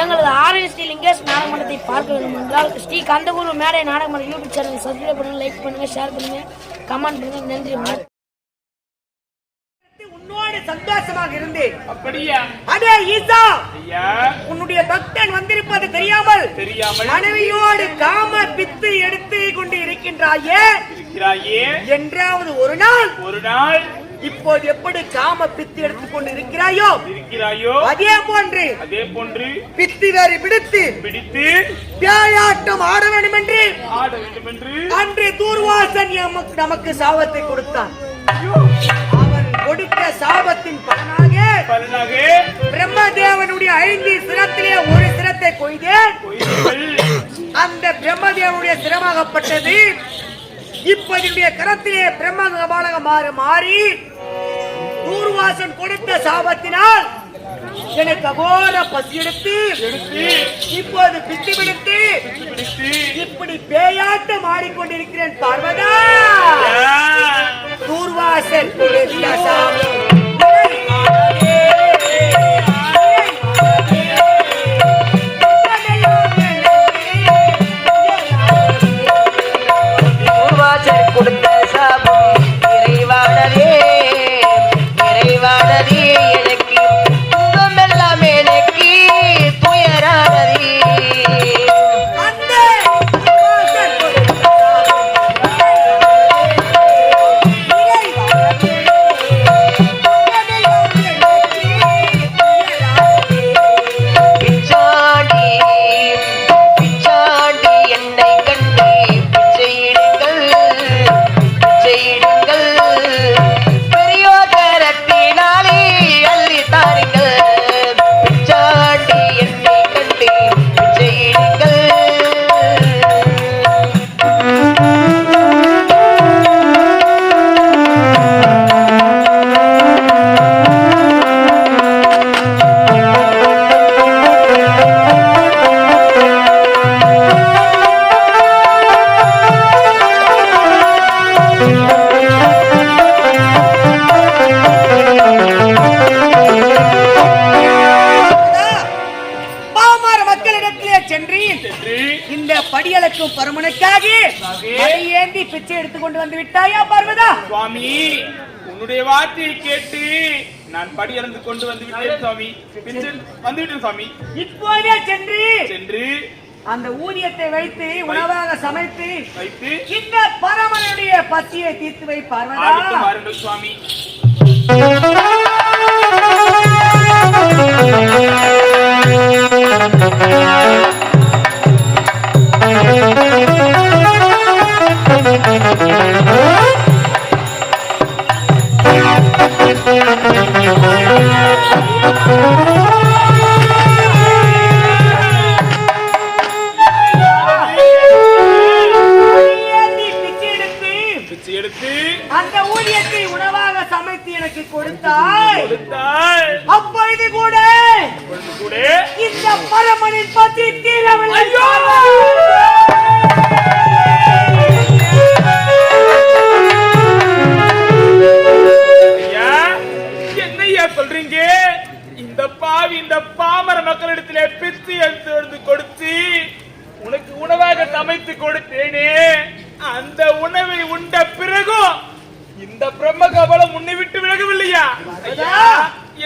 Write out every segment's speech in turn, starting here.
எங்களது ஆர்எஸ்டி லிங்கேஷ் நாடகமன்றத்தை பார்க்க வேண்டும் என்றால் ஸ்ரீ கந்தகுரு மேடை நாடகமன்ற யூடியூப் சேனல் சப்ஸ்கிரைப் பண்ணுங்க, லைக் பண்ணுங்க, ஷேர் பண்ணுங்க, கமெண்ட் பண்ணுங்க. நன்றி. உன்னோடு சந்தோஷமாக இருந்தேன். அப்படியா? அடே ஈசா, ஐயா, உன்னுடைய பக்தன் வந்திருப்பது தெரியாமல் மனைவியோடு காம பித்து எடுத்து கொண்டு இருக்கின்றாயே என்றாவது ஒரு நாள் இப்போது எப்படி காம பித்து எடுத்துக்கொண்டு இருக்கிறாயோ அதே போன்று பித்து வேறு பிடித்து பேயாட்டம் ஆட வேண்டும் என்று அன்று தூர்வாசன் நமக்கு சாபத்தை கொடுத்தான். அவன் கொடுத்த சாபத்தின் பலனாக பிரம்மதேவனுடைய 5 சிரத்திலே ஒரு சிரத்தை கொய்தேன். அந்த பிரம்மதேவனுடைய சிரமாகப்பட்டது இப்போதைய கரத்திலே பிரம்ம கபாலக மாறி தூர்வாசன் கொடுத்த சாபத்தினால் எனக்கு அகோர பசி எடுத்து இப்போது பித்து பிடித்து இப்படி பேயாட்டம் ஆடிக்கொண்டிருக்கிறேன். பார்வதா, தூர்வாசன் கொடுத்த சாபம் பிச்சை எடுத்துக்கொண்டு வந்து விட்டாயா பார்வதா? சுவாமி, உன்னுடைய வார்த்தையை கேட்டு நான் படி இறந்து கொண்டு வந்து விட்டேன் சுவாமி. வந்துவிட்டேன் சுவாமி. இப்போதே சென்று அந்த ஊதியத்தை வைத்து உணவாக சமைத்து இந்த பரமனுடைய பசியை தீர்த்து வை பார்வதா. சுவாமி, அந்த ஊதியத்தை உணவாக சமைத்து எனக்கு கொடுத்தாய். அப்பொழுது கூட இந்த பரமனின் பசி தீரவில்லை. என்னையா சொல்றீங்க? இந்த பாவி இந்த பாமர மக்களிடத்திலே பித்து எடுத்து கொடுத்து உனக்கு உணவாக சமைத்து கொடுத்தேனே, அந்த உணவை உண்ட பிறகும் இந்த பிரம்ம கபாலம் உன்னை விட்டு விலகவில்லையா?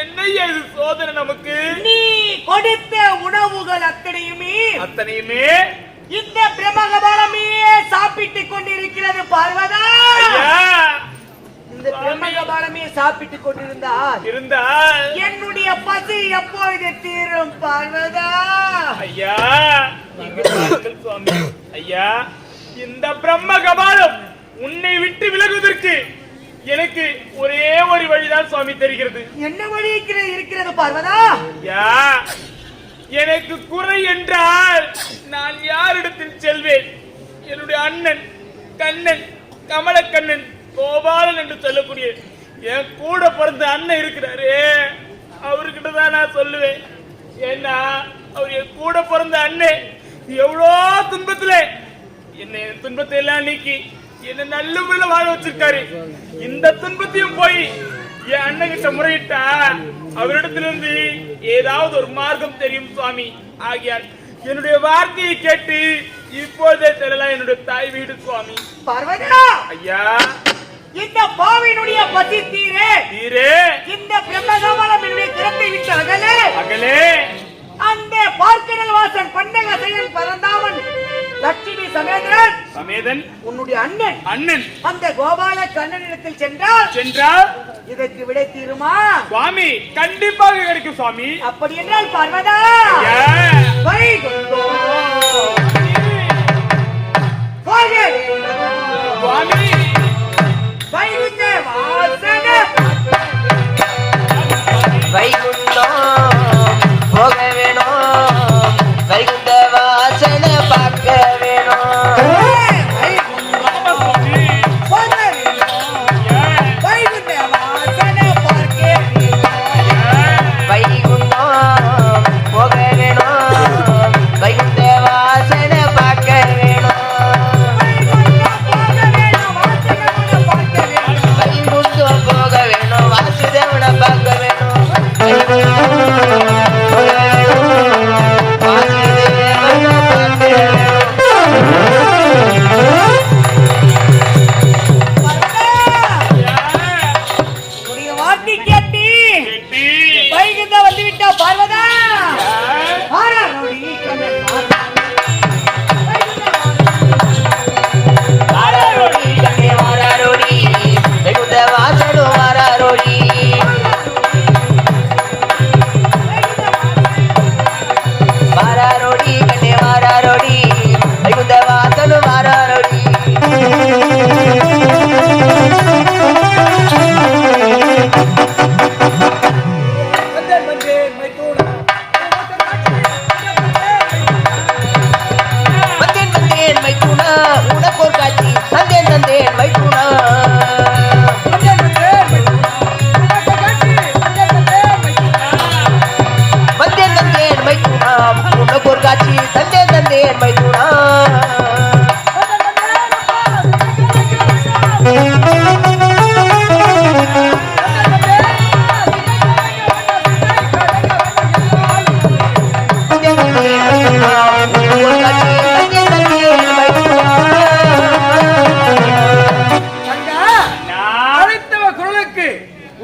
என்னையா இது சோதனை நமக்கு? நீ கொடுத்த உணவுகள் அத்தனையுமே இந்த பிரம்ம கபாலமே சாப்பிட்டுக் கொண்டிருக்கிறது பார்வதா. இந்த பிரம்ம கபாலமே சாப்பிட்டுக் கொண்டிருந்தால் என்னுடைய பசி எப்பொழுது தீரும் பார்வதா? ஐயா, சுவாமி, ஐயா, இந்த பிரம்ம கபாலம் உன்னை விட்டு விலகுவதற்கு எனக்கு ஒரே ஒரு வழிதான் சுவாமி தெரிகிறது. என்ன வழி இருக்கிறது பார்வதா? எனக்கு குறை என்றால் நான் யாரிடத்தில் செல்வேன்? என்னுடைய அண்ணன் கண்ணன், கமலக்கண்ணன், கோபாலன் என்று சொல்லக்கூடிய என் கூட பிறந்த அண்ணன் இருக்கிறாரு, அவர்கிட்ட தான் நான் சொல்லுவேன். ஏன்னா அவர் என் கூட பிறந்த அண்ணன் எவ்வளோ துன்பத்துல என்ன துன்பத்தை எல்லாம் நீக்கி என்ன நல்ல முறையில் வாழ வச்சிருக்காரு. இந்த துன்பத்தையும் போய் என் அண்ணன் கிட்ட முறையிட்டா அவரிடத்திலிருந்து ஏதாவது ஒரு மார்க்கம் தெரியும் சுவாமி. ஆகியால் என்னுடைய வார்த்தையை கேட்டு இப்போதே செல்லலாம் என்னுடைய தாய் வீடு சுவாமி. பார்வதா ஐயா, இந்த பாவினுடைய பசி தீரே தீரே இந்த பிரம்மகமலம் என்னுடைய திறத்தை விட்டு அகலே அகலே அந்த பார்க்கடல் வாசன் பண்டக செயல் பரந்தாமன் லட்சுமி சமேதன் சமேதன் உன்னுடைய அண்ணன் அண்ணன் அந்த கோபால கண்ணனிடத்தில் சென்றால் இதற்கு விடை தீருமா சுவாமி? கண்டிப்பாக கிடைக்கும் சுவாமி. அப்படி என்றால் பார்வதா வைகுண்டோ சுவாமி வைகுண்ட வாசன வைகுண்டம் போக வேணும், வைகுண்ட வாசனை பார்க்க வேணும். வைகுண்டம் போக வேணும், வைகுண்ட வாசனை பார்க்க வேணும். வைகுண்டம் போக வேணும், வாசுதேவனை பார்க்க வேணும். பார்வதா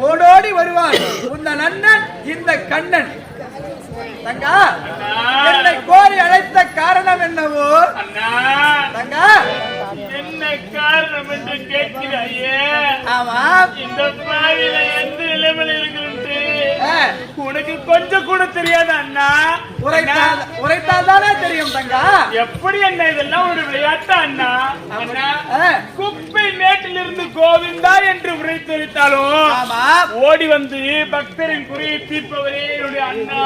ஓடோடி வருவான் உந்தன் அண்ணன் இந்த கண்ணன். தங்கா என்னை கோரி அழைத்த காரணம் என்னவோ? தங்கா என்ன காரணம் என்று கேட்கிறாயே? ஆமா, இந்த பாவில எந்த நிலைமையில இருக்கிறது உனக்கு கொஞ்சம் கூட தெரியாது அண்ணா. உரைத்தால் தானே தெரியும் தங்கா. எப்படி அண்ணா இதெல்லாம் ஒரு விளையாட்டா அண்ணா? அண்ணா குப்பை மேட்டிலிருந்து கோவிந்தா என்று உரைத்தொழித்தாலும் ஓடி வந்து பக்தரின் குறையை தீர்ப்பவரே என்னுடைய அண்ணா.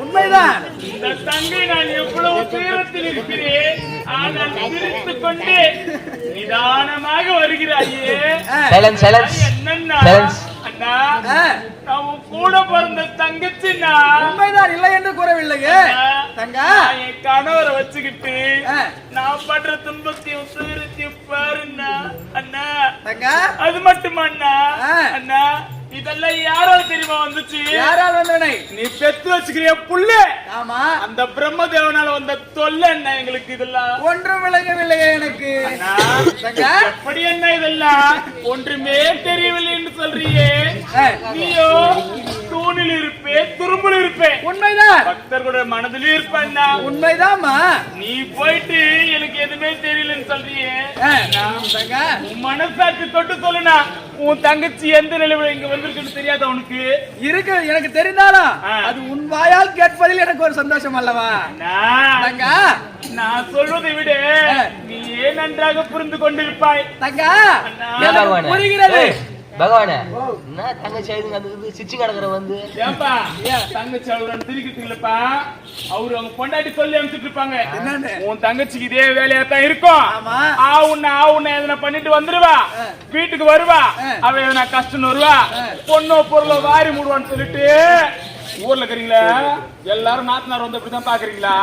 உண்மைதான். இந்த தங்கை நான் எவ்வளவு துயரத்தில் இருக்கிறேன், ஆனால் சிரித்துக் கொண்டே நிதானமாக வருகிறாயே. என்னன்னா அண்ணா, நான் கூட பிறந்த தங்கச்சி. உண்மைதான், இல்லை என்று கூறவில்லையே தங்கா. என் கணவரை வச்சுக்கிட்டு நான் படுற துன்பத்தையும் துயரத்தையும் பாருண்ணா அண்ணா. தங்கா அது மட்டுமா அண்ணா? அண்ணா இதெல்லாம் யாரால தெரியுமா வந்துச்சு? யாரால் வந்தனை? நீ பெத்து வச்சுக்கிறிய புள்ள. ஆமா, அந்த பிரம்மதேவனால வந்த தொல்லை என்ன எங்களுக்கு. இதெல்லாம் ஒன்றும் விளங்கவில்லையே எனக்கு. எப்படி என்ன இதெல்லாம் ஒன்றுமே தெரியவில்லை என்று சொல்றியே? நீயோ தூணில் இருப்பேன், துரும்பில் இருப்பேன். உண்மைதான். பக்தர்களுடைய மனதிலும் இருப்பேன். உண்மைதான்மா. நீ போயிட்டு எனக்கு எதுவுமே தெரியலன்னு சொல்றியே? உன் மனசாட்சி தொட்டு சொல்லுனா உன் தங்கச்சி எந்த நிலையில இங்க வந்திருக்குன்னு தெரியாத உனக்கு? இருக்கு, எனக்கு தெரிந்தாலும் அது உன் வாயால் கேட்பதில் எனக்கு ஒரு சந்தோஷம் அல்லவா? நான் சொல்வதை விட நீ ஏன் நன்றாக புரிந்து கொண்டிருப்பாய் தங்கா. புரிகிறது பகவானே. என்ன தங்கச்சி அது சிச்சு கிடக்குற வந்து ஏன்பா தங்கச்சி அவரு திரிக்கிட்டீங்களப்பா? அவரு அவங்க கொண்டாடி சொல்லி அனுப்பிச்சுட்டு இருப்பாங்க. உன் தங்கச்சிக்கு இதே வேலையா தான் இருக்கும். உன்னை எதனா பண்ணிட்டு வந்துருவா, வீட்டுக்கு வருவா, அவ எதனா கஷ்டம் வருவா, பொண்ணோ பொருளோ வாரி மூடுவான்னு சொல்லிட்டு ஊர்ல இருக்கிறீங்களா எல்லாரும் நாத்தனார் வந்து அப்படிதான் பாக்குறீங்களா?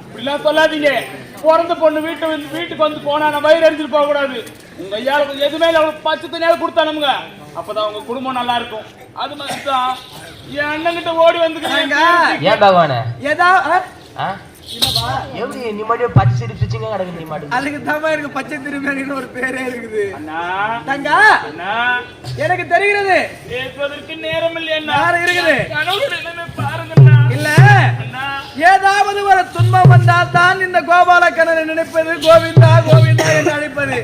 இப்படிலாம் சொல்லாதீங்க. பிறந்த பொண்ணு வீட்டுக்கு வந்து போனா நான் வயிறு எரிஞ்சிட்டு போக கூடாது. உங்க ஐயாவுக்கு எதுவுமே அவளுக்கு பச்சை தனியாக கொடுத்தானுங்க, அப்பதான் உங்க குடும்பம் நல்லா இருக்கும். அது மாதிரி தான் என் அண்ணன் கிட்ட ஓடி வந்துக்கிறேன். ஏன் பகவானே ஏதா எப்படி நீ மட்டும் பச்சை சிரி பிச்சுங்க கிடக்கு நீ மட்டும் அதுக்கு தான் எனக்கு பச்சை திருமேனின்னு ஒரு பேரே இருக்குது. அண்ணா தங்கா அண்ணா எனக்கு தெரிகிறது பேசுவதற்கு நேரம் இல்லை அண்ணா. யாரு இருக்குது கனவுல நிலைமை பாருங்கண்ணா. இல்ல அண்ணா ஏதாவது ஒரு துன்பம் வந்தால் தான் இந்த கோபாலக்கண்ணனை நினைப்பது, கோவிந்தா கோவிந்தா என்று அழைப்பது.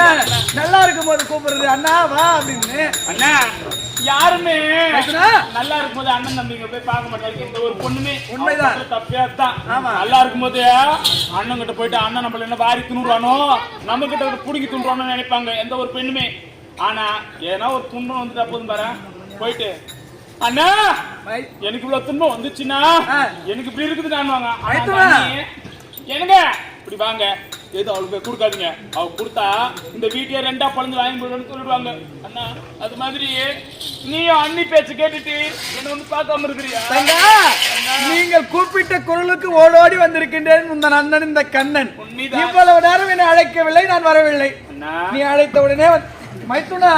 ஏன் நல்லா இருக்கும் போது கூப்பிடுறது அண்ணா வா அப்படின்னு. அண்ணா யாருமே பேசுனா? நல்லா இருக்கும்போது அண்ணன் தம்பிங்க போய் பார்க்க மாட்டாங்க. இந்த ஒரு பொண்ணுமே உண்மைதான். தப்பியா தான். ஆமா. நல்லா இருக்கும்போது அண்ணன் கிட்ட போயிட்டு அண்ணன் நம்மள என்ன வாரி துணுறானோ, நம்ம கிட்ட ஒரு புடுங்கி துணுறானோ நினைப்பாங்க எந்த ஒரு பெண்ணுமே. ஆனா ஏன்னா ஒரு துன்பம் வந்துட்டா போதும் பாரு, போயிட்டு அண்ணா எனக்கு இவ்வளவு துன்பம் வந்துச்சுன்னா எனக்கு இப்படி இருக்குது நான் வாங்க என்னங்க இப்படி வாங்க, ஏதோ அவளுக்கு போய் கொடுக்காதீங்க. அவ கொடுத்தா இந்த வீட்டையே ரெண்டா பழந்து வாங்கி போடுன்னு சொல்லிடுவாங்க. அண்ணா அது மாதிரி நீயும் அண்ணி பேச்சு கேட்டுட்டு என்ன ஒண்ணு பார்க்காம இருக்கிறியா? நீங்கள் கூப்பிட்ட குரலுக்கு ஓடோடி வந்திருக்கின்றேன் உந்த அண்ணன் இந்த கண்ணன். இவ்வளவு நேரம் என்னை அழைக்கவில்லை, நான் வரவில்லை. நீ அழைத்த உடனே மைத்துனா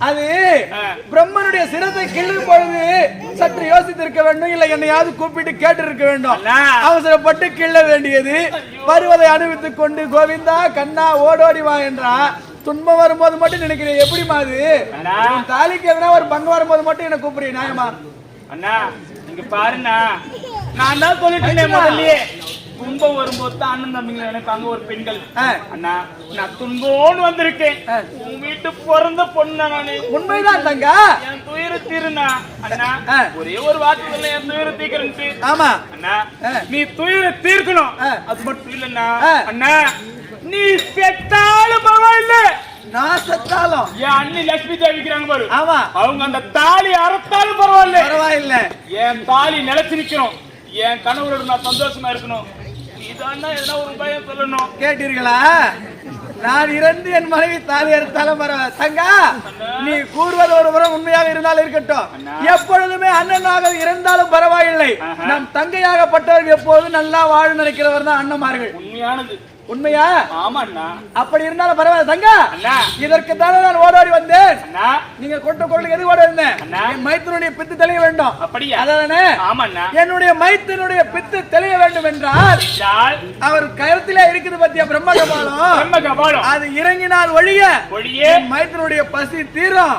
அது பிரம்மனுடைய சிரத்தை கிள்ளும் பொழுது சற்று யோசித்திருக்க வேண்டும், இல்லை என்னையாவது கூப்பிட்டு கேட்டு இருக்க வேண்டும். அவசரப்பட்டு கிள்ள வேண்டியது. வருவதை அனுபவித்துக் கொண்டு கோவிந்தா கண்ணா ஓடோடி வா என்றா துன்பம் வரும்போது மட்டும் நினைக்கிறேன். எப்படிமா அது தாலிக்கு எதனா ஒரு பங்கு வரும்போது மட்டும் என்ன கூப்பிடுறீங்க நியாயமா? அண்ணா நீங்க பாருண்ணா, நான் தான் சொல்லிட்டேன் முதல்லயே துன்பம் வரும்போது தான் அண்ணன் தம்பிங்க நினைப்பாங்க ஒரு பெண்கள். அண்ணா நான் துன்போன்னு வந்திருக்கேன், உன் வீட்டு பிறந்த பொண்ணு நானு. உண்மைதான் தங்க, என் துயர தீருண்ணா. அண்ணா ஒரே ஒரு வார்த்தை சொல்ல என் துயர தீர்க்கிறேன்ட்டு. ஆமா அண்ணா நீ துயர தீர்க்கணும், அது மட்டும் இல்லண்ணா. அண்ணா நீ செத்தாலும் பரவாயில்ல, நான் செத்தாலும் என் அண்ணி லட்சுமி தேவிக்கிறாங்க பாரு, ஆமா அவங்க அந்த தாலி அறுத்தாலும் பரவாயில்ல, என் தாலி நிலைச்சு நிக்கணும், என் கணவரோட நான் சந்தோஷமா இருக்கணும். இதான் எதனா ஒரு பயம் சொல்லணும். கேட்டீர்களா? நான் இறந்து என் மனைவி தாலி அறுத்தாலும் பரவாயில்ல. தங்கா நீ கூறுவது ஒரு புறம் உண்மையாக இருந்தாலும் இருக்கட்டும், எப்பொழுதுமே அண்ணனாக இருந்தாலும் பரவாயில்லை. நம் தங்கையாகப்பட்டவர்கள் எப்போதும் நல்லா வாழ நினைக்கிறவர் தான் அண்ணமார்கள். உண்மையானது. உண்மையா? ஆமாண்ணா. அப்படி இருந்தாலும் பரவாயில்ல தங்கா, இதற்கு தானே நான் ஓடோடி வந்தேன். நீங்க கொட்ட குரலுக்கு எது ஓட இருந்தேன்? என் மைத்தனுடைய பித்து தெளிய வேண்டும். அப்படியா? அதானே? ஆமாண்ணா. என்னுடைய மைத்தனுடைய பித்து தெளிய வேண்டும் என்றால் அவர் கருத்திலே இருக்குது பத்தியா பிரம்ம கபாலம், அது இறங்கினால் ஒழிய என் மைத்தனுடைய பசி தீரும்,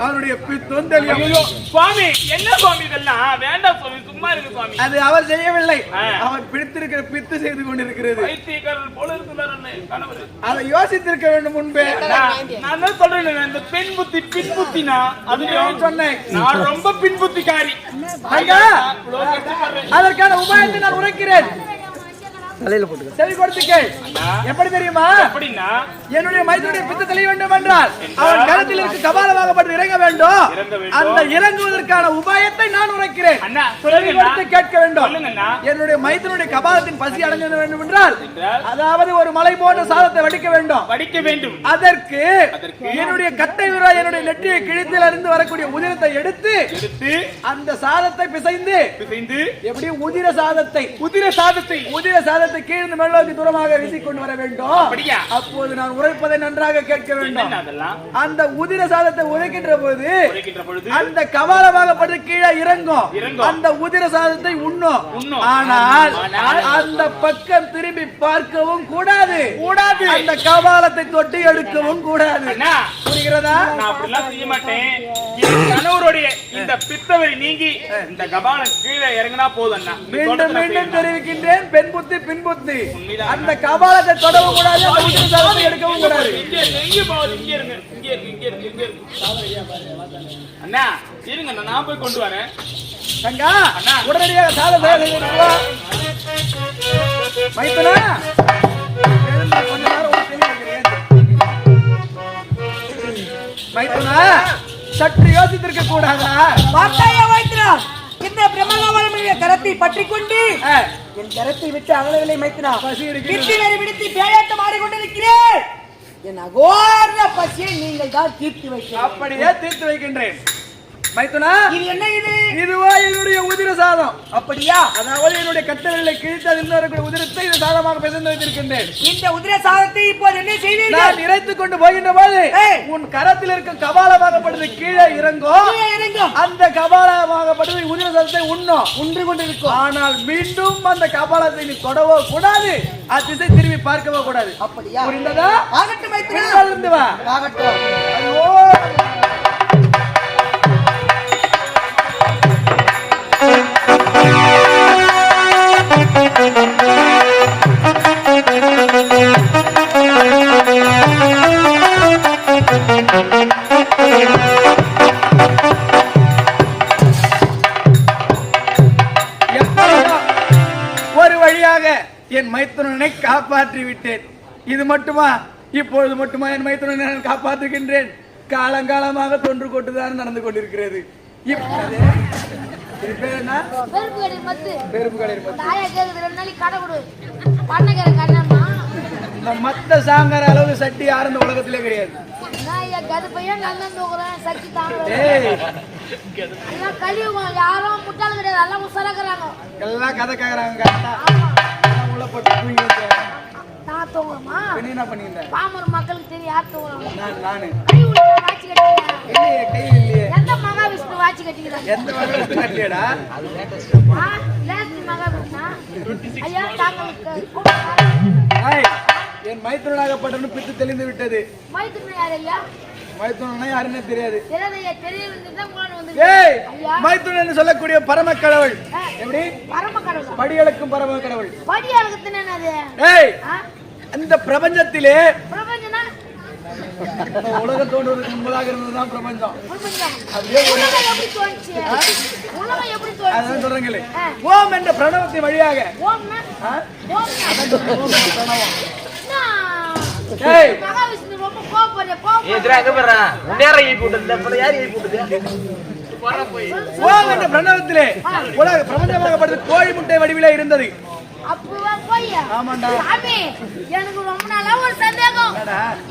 அவருடைய பித்தும் தெளியும். சுவாமி என்ன சுவாமி இதெல்லாம் வேண்டாம் சுவாமி, சும்மா இருக்கு சுவாமி. அது அவர் செய்யவில்லை, அவர் பிடித்திருக்கிற பித்து செய்து கொண்டிருக்கிறது. அதை யோசித்திருக்க வேண்டும் முன்பே. நான் தான் சொல்றேன், இந்த பெண் புத்தி பின் புத்தினா அது சொன்னேன். நான் ரொம்ப பின் புத்திக்காரி. அதற்கான உபாயத்தை நான் உரைக்கிறேன், செவி கொடுத்து கேள். எப்படி தெரியுமா? என்னுடைய மைத்துனுடைய பித்து தெளிய வேண்டும் என்றால் அவன் கருத்தில் இருக்கு கபாலமாகப்பட்டு இறங்க வேண்டும். அந்த இறங்குவதற்கான உபாயத்தை நான் உரைக்கிறேன், செவி கொடுத்து கேட்க வேண்டும். என்னுடைய மைத்துனுடைய கபாலத்தின் பசி அடங்க வேண்டும் என்றால் அதாவது ஒரு மலை போன்ற சாதத்தை வடிக்க வேண்டும். அதற்கு என்னுடைய கட்டை விரா என்னுடைய நெற்றியை கிழித்தில் இருந்து வரக்கூடிய உதிரத்தை எடுத்து அந்த சாதத்தை பிசைந்து எப்படி உதிர சாதத்தை கீழ்ந்து மேலோக்கி தூரமாக வீசிக்கொண்டு வர வேண்டும். அப்போது நான் உரைப்பதை நன்றாக கேட்க வேண்டும். அந்த உதிர சாதத்தை உரைக்கின்ற போது அந்த கபாலமாகப்பட்டு கீழே இறங்கும், அந்த உதிர சாதத்தை உண்ணும். ஆனால் அந்த பக்கம் திரும்பி பார்க்கவும் கூடாது, அந்த கபாலத்தை தொட்டி எடுக்கவும் கூடாது. புரிகிறதா? நான் அப்படிலாம் செய்ய மாட்டேன். கணவருடைய இந்த பித்தவரி நீங்கி இந்த கபாலம் கீழே இறங்கினா போதும். மீண்டும் மீண்டும் தெரிவிக்கின்றேன், பெண் புத்தி பின் புத்தி. அந்த கபாலத்தை தொடவும் கூடாது, அந்த உதிர சாதத்தை எடுக்கவும் கூடாது. அண்ணா இருங்க, நான் போய் கொண்டு வரேன். தங்கா உடனடியாக சாதம் மைத்துனா கொஞ்ச நேரம் மைத்துனா சற்று யோசித்திருக்க கூடாதா? இந்த பிரம்மகபாலமுடைய கரத்தை பற்றி கொண்டு என் கரத்தை விட்டு அகலவில்லை மைத்துனா. விடுத்து பேயாட்டம் ஆடிக்கொண்டிருக்கிறேன். என் அகோர பசியை நீங்கள் தான் தீர்த்து வைக்க. அப்படியே தீர்த்து வைக்கின்றேன். மைத்துனா இது என்ன இது? இதுவா என்னுடைய உதிர சாதம். அப்படியா? அதாவது என்னுடைய கட்டவிரலை கிழித்து அதில் இருக்கிற உதிரத்தை இது சாதமாக பிசைந்து வைத்திருக்கின்றேன். இந்த உதிர சாதத்தை இப்போது என்ன செய்வீர்கள்? நான் இறைத்துக் கொண்டு போகின்ற போது உன் கரத்தில் இருக்கும் கபாலமாகப்பட்டது கீழே இறங்கும். அந்த கபாலமாகப்பட்டது உதிர சாதத்தை உண்டு கொண்டிருக்கும். ஆனால் மீண்டும் அந்த கபாலத்தை நீ தொடவோ கூடாது, திசை திரும்பி பார்க்கவோ கூடாது. அப்படியா? புரிந்ததா? ஆகட்டும் மைத்துனா. இருந்து வா. ஆகட்டும். ஐயோ ஒரு வழியாக என் மைத்துனனை காப்பாற்றி விட்டேன். இது மட்டுமா? இப்பொழுது மட்டுமா என் மைத்துனனை நான் காப்பாற்றுகின்றேன்? காலங்காலமாக தொன்று கொண்டுதான் நடந்து கொண்டிருக்கிறது. மத்த சாங்கர அளவு சட்டி யாரும் இந்த உலகத்திலே கிடையாது. எல்லாம் கதை கேக்குறாங்க. மக்களுக்கு தெரியும். எந்த மகாவிஷ்ணு வாட்சி கட்டிக்கிறாங்க. எந்த மகாவிஷ்ணு கட்டலையடா? என் மைத்துனாகப்பட்டவனு பித்து தெளிந்து விட்டது. மைத்துனா யாருன்னே தெரியாது. மைத்துனன் சொல்லக்கூடிய பரம கடவுள். எப்படி? படியளக்கும் பரம கடவுள். அந்த பிரபஞ்சத்திலே உலகம் தோன்றுவதற்கு முன்பதாக இருந்ததுதான் பிரபஞ்சம். அதான் சொல்றீங்களே, ஓம் என்ற பிரணவத்தின் வழியாக ஓம் என்ற பிரணவத்திலே உலக பிரபஞ்சமாகப்பட்டது கோழி முட்டை வடிவிலே இருந்தது. எனக்கு ரொம்ப நாளா ஒரு சந்தேகம்.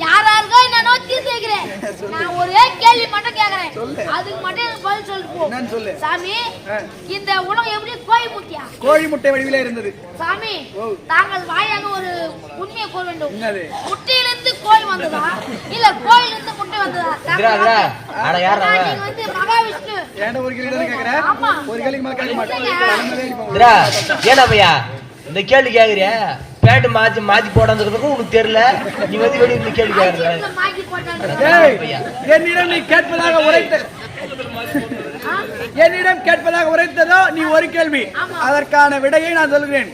யாராருக்கோ என்ன நோக்கி கேக்குறேன். நான் ஒரே கேள்வி மட்டும் கேக்குறேன். அதுக்கு மட்டும் எனக்கு பதில் சொல்லு சாமி. இந்த உலகம் எப்படி கோழி முட்டையா? கோழி முட்டை வடிவிலே இருந்தது. சாமி, தாங்கள் வாயாக ஒரு உண்மையை கூற வேண்டும். முட்டையிலிருந்து கோழி வந்ததா இல்ல கோயிலிருந்து முட்டை வந்ததா? நீங்க வந்து மகாவிஷ்ணு ஏன்டா ஒரு கேள்வி கேக்குறேன்? ஒரு கேள்விக்கு மேல கேட்க மாட்டேன். இந்த கேள்வி கேக்குறியா? பேண்ட் மாத்தி போடாததுக்கு உனக்கு தெரியல. நீ வந்து வெளிய இந்த கேள்வி கேக்குற. என்னிடம் நீ கேட்பதாக உரைத்ததோ நீ ஒரு கேள்வி, அதற்கான விடையை நான் சொல்கிறேன்.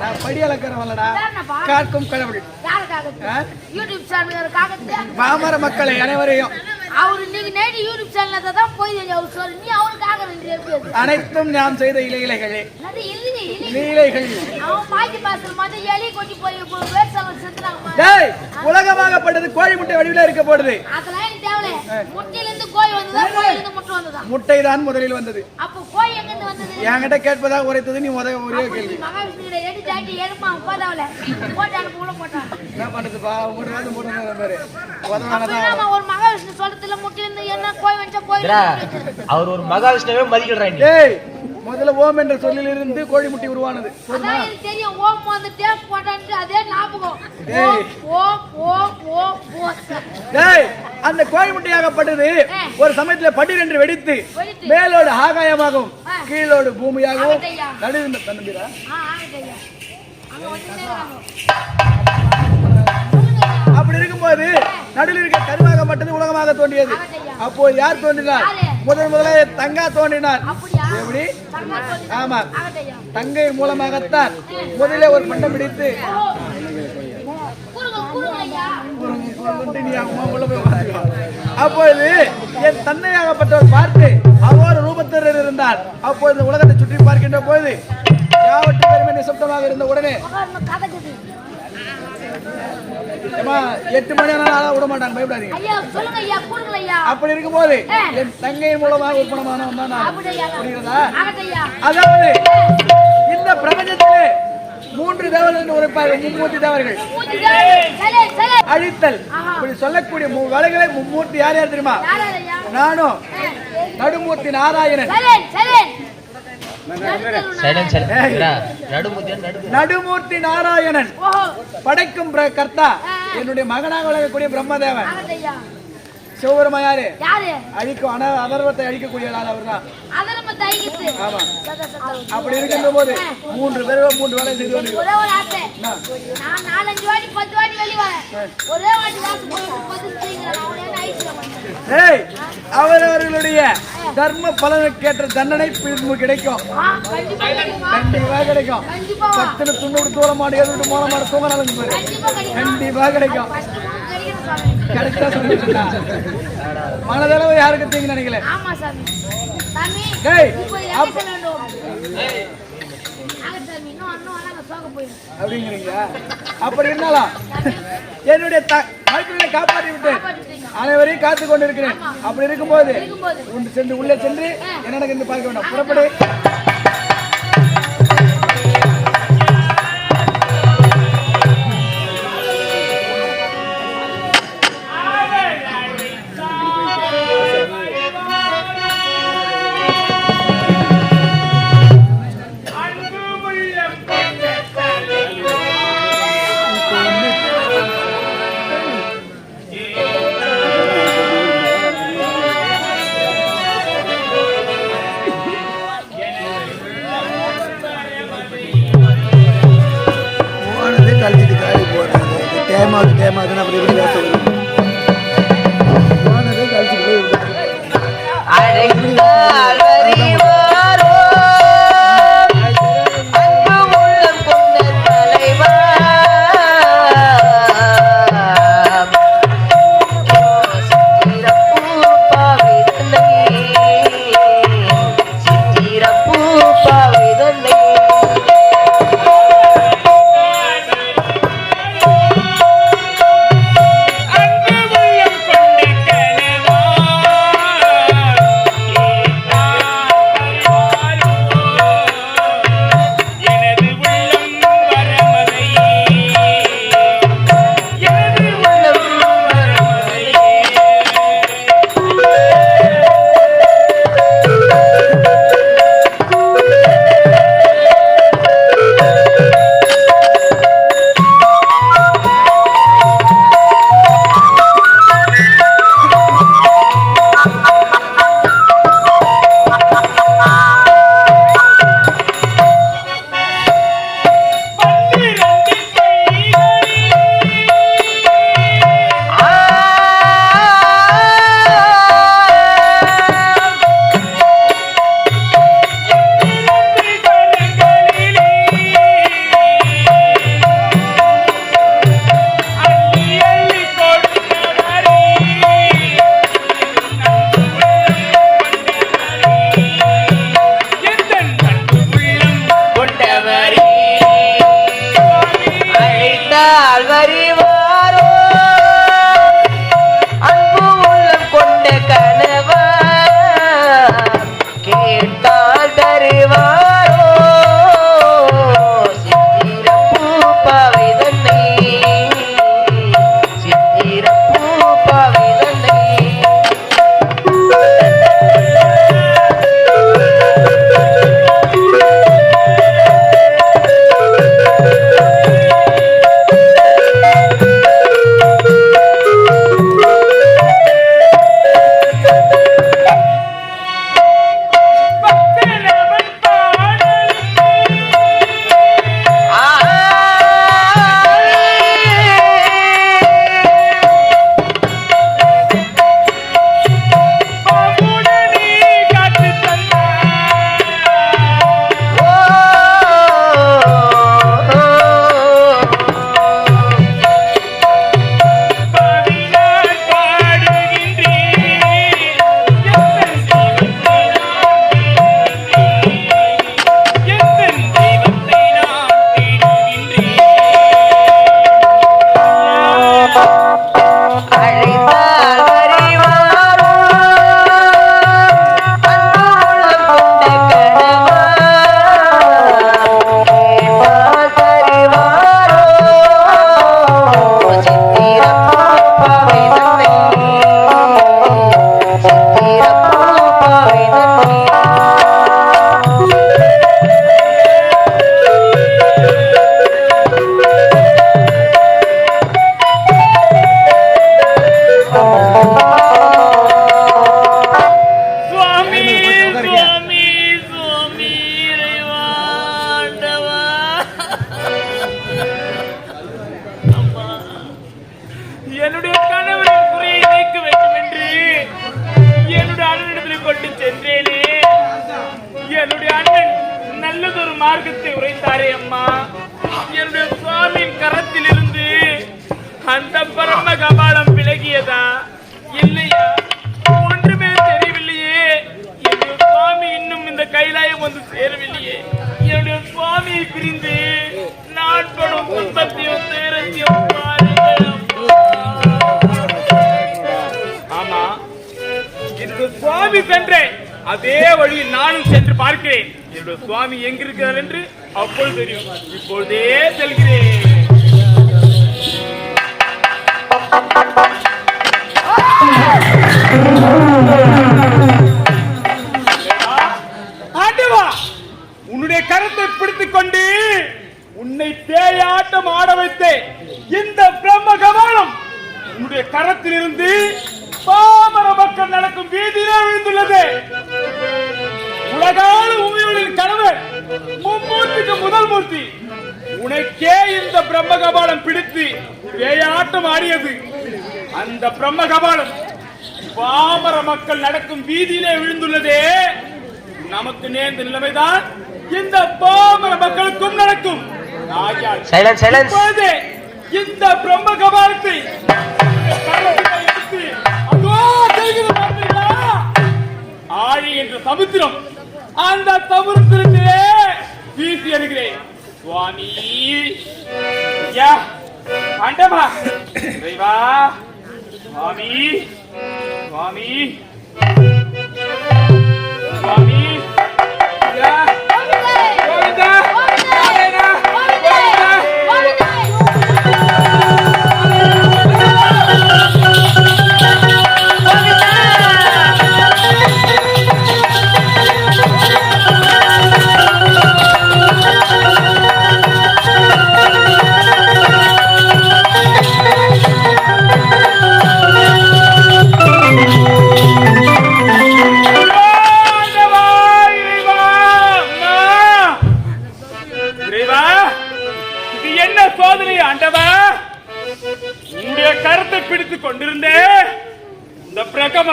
நான் படி அளக்கிறவன்லடா, காக்கும் கடவுள். பாமர மக்களை அனைவரையும் அனைத்தும் நாம் செய்த இலைகளே. உலகமாகப்பட்டது கோழி முட்டை வடிவில் இருக்க போடுது. முட்டை தான் முதலில் வந்தது. என்கிட்ட கேட்பதாக உரைத்தது நீ ஒரே கேள்வி. என்ன பண்றதுப்பா? அவர் ஒரு மகாவிஷ்ணுவே மதிக்கிறாங்க. முதல்ல ஓம் என்ற சொல்லிலிருந்து கோழி முட்டை உருவானது. அந்த கோழி முட்டையாகப்பட்டது ஒரு சமயத்துல படீர் என்று வெடித்து மேலோடு ஆகாயமாகவும் கீழோடு பூமியாகவும் நடுந்த தன்னம்பிரா. அப்படி இருக்கும்போது நடுவில் இருக்க கருவாகப்பட்டது உலகமாக தோன்றியது. அப்போ யார் தோன்றினார்? முதல்ல தங்கா தோன்றினார். எப்படி? ஆமா, தங்கை மூலமாகத்தான் முதலில் ஒரு பண்டம் பிடித்து அப்பொழுது என் தந்தையாகப்பட்டவர் பார்த்து அவ்வாறு ரூபத்தில் இருந்தார். அப்பொழுது உலகத்தை சுற்றி பார்க்கின்ற போது யாவற்று பெருமை நிசப்தமாக இருந்த உடனே 8 மணி நேரம் விட மாட்டாங்க, பயப்படாதீங்க. அப்படி இருக்கும்போது என் தங்கையின் மூலமாக உற்பத்தமானவன் தான் நான். புரிகிறதா? அதாவது இந்த பிரபஞ்சத்திலே 3 தேவர்கள் என்று உரைப்பார்கள். மும்மூர்த்தி தேவர்கள். மூஞ்சி தேவர்கள். சரி, சரி. அழித்தல் இப்படி சொல்லக்கூடிய வேலைகளை மும்மூர்த்தி யார் யார் தெரியுமா? யார் ஐயா? நானும் நடுமூர்த்தி நாராயணன். சரி, சரி. நடுமூர்த்தி நாராயணன் ஓஹோ. படைக்கும் கர்த்தா. என்னுடைய மகனாக விளங்கக்கூடிய பிரம்மதேவன். ஆகட்டையா. சிவபெருமா யாரு? யாரு? அழிக்கும் அதர்வத்தை அழிக்கக்கூடிய ஆள் அவர்தான். அதர்மத்தை அழிக்குது. ஆமா. சரி, சரி. அப்படி இருக்கின்ற போது 3 பேரும் 3 வேலை செய்து வந்து ஒரே ஒரு ஆசை. நான் 4-5 வாட்டி 10 வாட்டி வெளிய வரேன். ஒரே வாட்டி வாசல் போட்டு 10 செய்யுங்க. அவனே ஆயிடுச்சு. ஏய், அவரவர்களுடைய தர்ம பலனுக்கேற்ற தண்டனை பின்பு கிடைக்கும். கண்டிப்பா கிடைக்குமா? கண்டிப்பா கிடைக்கும். கண்டிப்பா. 10 துண்ணூறு தூரமாடு 7 மூலமாடு தூங்கினாலும் கண்டிப்பா கிடைக்கும். கண்டிப்பா கிடைக்கும். ஃபர்ஸ்ட் மூணு கிடைக்கும் சாமி. கரெக்டா சொல்லிட்டா. மனதளவு யாருக்கு தீங்கு நினைக்கல. ஆமா சாமி. சாமி. டேய், இப்போ என்ன சொல்ல வேண்டும்? ஆகட்டும் சாமி. இன்னும் அண்ணா சோக போயிடும். அப்படிங்கிறீங்க. அப்படி இருந்தாலும் என்னுடைய வாழ்க்கையை காப்பாற்றி விட்டு அனைவரையும் காத்துக் கொண்டிருக்கிறேன். அப்படி இருக்கும்போது சென்று உள்ளே சென்று என்ன நடக்குது பார்க்க வேண்டாம். புறப்படு. கழிச்சிட்டு காய் போடுறது தேமாதுன்னு அப்படி இப்படி பேச கழிச்சிட்டு என்னுடைய அண்ணன் நல்லதொரு மார்க்கத்தை உரைத்தாரே அம்மா. என்னுடைய சுவாமியின் கரத்தில் இருந்து அந்த பரம கபாலம் விலகியதா இல்லையா ஒன்றுமே தெரியவில்லையே. என்னுடைய சுவாமி இன்னும் இந்த கைலாயம் வந்து சேரவில்லையே. என்னுடைய சுவாமியை பிரிந்து நான் படும் துன்பத்தையும் துயரத்தையும் பாருங்கள். ஆமா, என்னுடைய சுவாமி சென்றேன் அதே வழியில் நானும் சென்று பார்க்கிறேன். என்னுடைய சுவாமி எங்கிருக்கிறார் என்று அப்பொழுது தெரியும். இப்பொழுதே செல்கிறேன். ஆண்டவா, உன்னுடைய கரத்தை பிடித்துக் கொண்டு உன்னை பேயாட்டம் ஆட வைத்தேன். இந்த பிரம்ம கபாலம் உன்னுடைய கரத்தில் இருந்து பாமர மக்கள் நடக்கும் வீதியிலே விழுந்துள்ளது. உலகான உமையுளின் கணவர் மும்மூர்த்திக்கு முதல் மூர்த்தி உனக்கே இந்த பிரம்ம கபாலம் பிடித்து பேயாட்டம் ஆடியது. அந்த பிரம்ம கபாலம் பாமர மக்கள் நடக்கும் வீதியிலே விழுந்துள்ளதே. நமக்கு நேர்ந்த நிலைமைதான் இந்த பாமர மக்களுக்கும் நடக்கும். இந்த பிரம்ம கபாலத்தை ஆழி என்ற சமுத்திரம், அந்த சமுத்திரத்திலே வீசி எறிகிறேன். சுவாமி ஆண்டவா, இறைவா, சுவாமி சுவாமி சுவாமி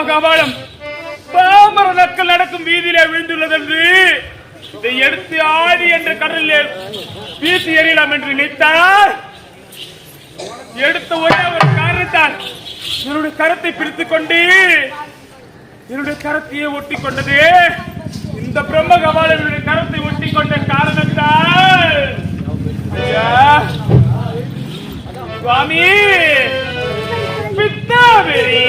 கபாலம் பாமர மக்கள் நடக்கும் வீதியிலே விழுந்துள்ளது என்று இதை எடுத்து ஆடி என்ற கடலில் வீசி எறியலாம் என்று நினைத்தார். எடுத்த ஒரே ஒரு காரணத்தால் என்னுடைய கரத்தை பிடித்துக் கொண்டு என்னுடைய கரத்தையே ஒட்டி கொண்டது. இந்த பிரம்ம கபாலம் என்னுடைய கரத்தை ஒட்டி கொண்ட காரணத்தால் சுவாமி பித்தாபெரி